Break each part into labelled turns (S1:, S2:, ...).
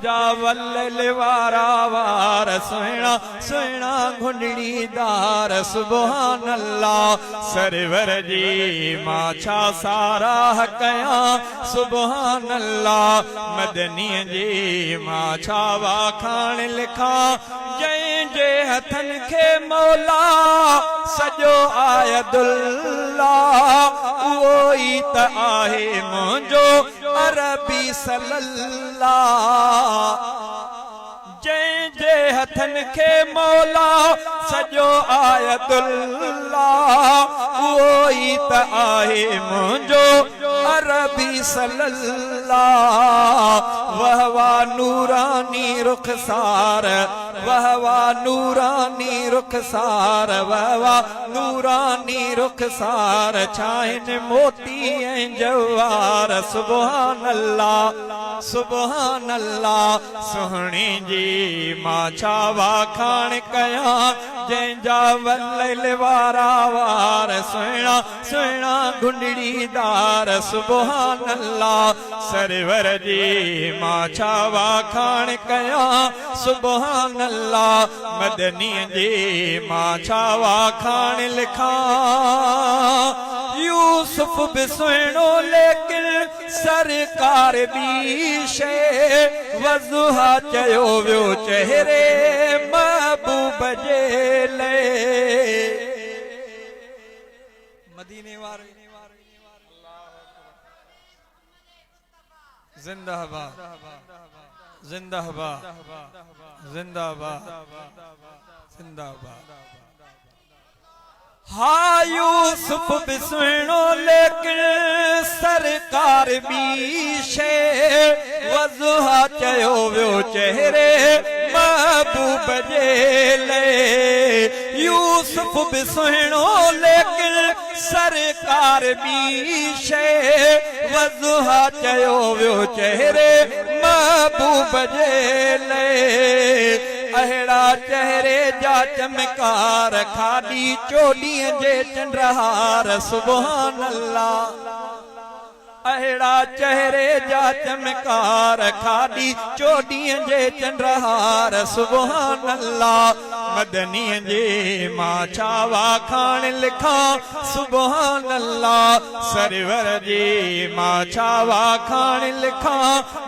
S1: जावल वारा वार सुहिणा सुहिणा घुंडड़ी दार सुभान अल्लाह सरवर जी मां छा साराह कया सुभान अल्लाह मदनी जी मां छा वाखाण लिखा जंहिं जे हथन खे मौला सजो आयदुल्ला उहो ई त आहे मुंहिंजो अरबी सल्लल्लाह जंहिं जे हथन खे मौला सजो आयतुल्ला उहो ई त आहे मुंहिंजो अरबी सल्लल्लाह वहवा नूरानी रुखसार वहवा नूरानी रुखसार वहवा नूरानी रुखसार छाइन मोती ऐं जवार सुभान अल्लाह सुभान अल्लाह सुहिणी जी मां छा वाखाण कया जंहिंजा वल वारा वार सुहिणा सुहिणा घुंडड़ी दार सुभान अल्लाह सरवर जी मां छा वाखाण कया सुभान अल्लाह मदनी जी मां छा वाखाण लिखा यूसुफ भी सुहिणो लेकिन सरकार बी शे वज़ुहा चयो वियो चेहरे महबूब जे ले मदीने वारे जिंदाबाद जिंदाबाद जिंदाबाद जिंदाबाद हाँ यूसुफ भी सुहिणो लेकिन सरकार बी शे वज़ुहा चयो वियो चेहरे महबूब जे ले यूसुफ भी सुहिणो लेकिन सरकार बी शे वज़ुहा चयो वियो चेहरे महबूब जे ले अहिड़ा चेहरे जा चमकार खादी चोॾीअ जे चंद्रहार सुभान अल्लाह अहिड़ा चेहरे जा चमकार खादी चोॾीअ जे चंद्रहार सुभान अल्लाह मदनी जी मां छा वाखाण लिखा सुभान अल्लाह सरवर जी मां छा वाखाण लिखा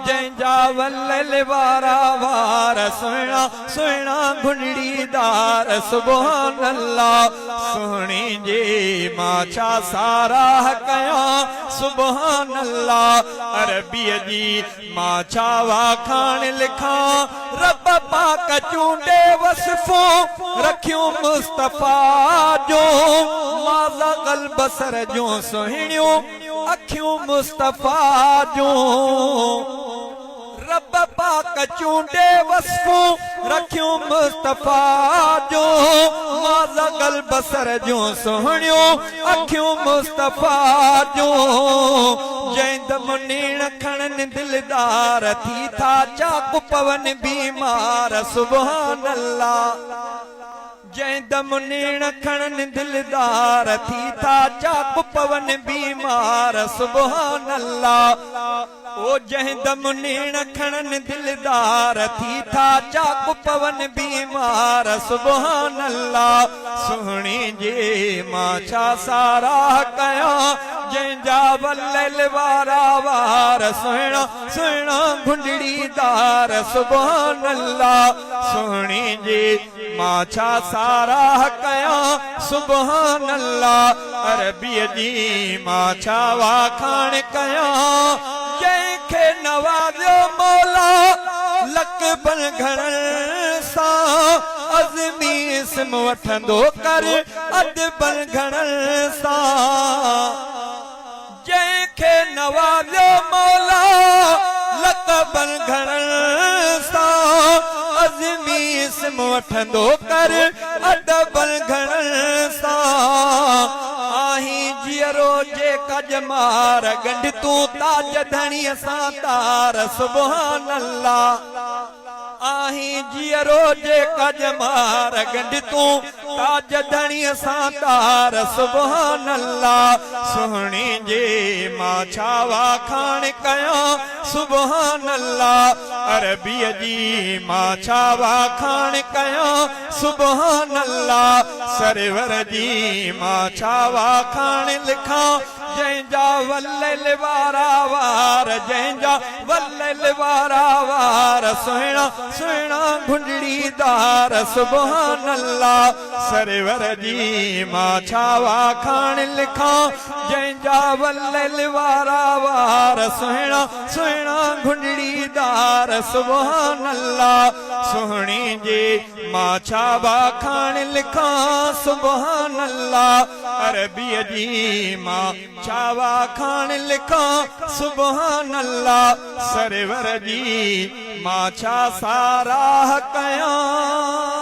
S1: जंहिंजा वल वारा वार सुहिणा सुहिणा घुंडड़ी दार सुभान अल्लाह सुहिणी जी मां छा साराह कया सुभान अल्लाह अरबी जी मां छा वाखाण लिखा रब पाक चूंडे वसफो रखियो मुस्तफा जो माज़ा गल बसर जो सुहिणियो अखियों मुस्तफा जो रब पाक चूंडे वसफो रखियो मुस्तफा जो माज़ा गल बसर जो सुहिणियो अखियों मुस्तफा जो जंहिं मुनीण खणन दिलदार थी था चाक पवन बीमार सुभान अल्लाह जंहिं मुनीण खणन दिलदार थी था चाक पवन बीमार सुभान अल्लाह ओ जंहिं मुनीण खणन दिलदार थी था चाक पवन बीमार सुभान अल्लाह सुहिणी जी मां छा साराह कया जंहिंजा वल वारा वार सुहिणा सुहिणा घुंडड़ी दार सुभान अल्लाह सुहिणी जी मां छा साराह कया सुभान अल्लाह अरबी जी मां छा वाखाण कया जंहिंखे नवाज़ियो मौला लक़बन घणन सां अज़मी इस्म वठंदो कर अदबन घणन सां जंहिंखे नवाज़ियो मौला लक़बन घणन सां अज़मी इस्म वठंदो कर अदबन घणन सां आहीं जियरो जे कजमार गंढ तूं ताज धणीअ सां तार सुभान अल्लाह आहीं जियरो जे कजमार गंढ तूं ताज धणी सां तार सुभान अल्लाह सोहणी जे मां छा वाखाण कयां सुभान अल्लाह अरबीअ जी मां छा वाखाण कयां सुभान अल्लाह सरवर जी मां छा वाखाण लिखां जंहिंजा वल्लल वारा वार जंहिंजा वल्लल वारा वार सुहिणा सुहिणा घुंडड़ीदार सुभान अल्लाह सरवर जी मां छा वाखाण लिखां जंहिंजा वल्लल वारा वार सुहिणा सुहिणा घुंडड़ीदार सुभान अल्लाह सोहणी जे मां छा वाखाण लिखां सुभान अल्लाह अरबीअ जी मां छा वाखाण लिखां सुभान अल्लाह सरवर जी मां छा साराह कयां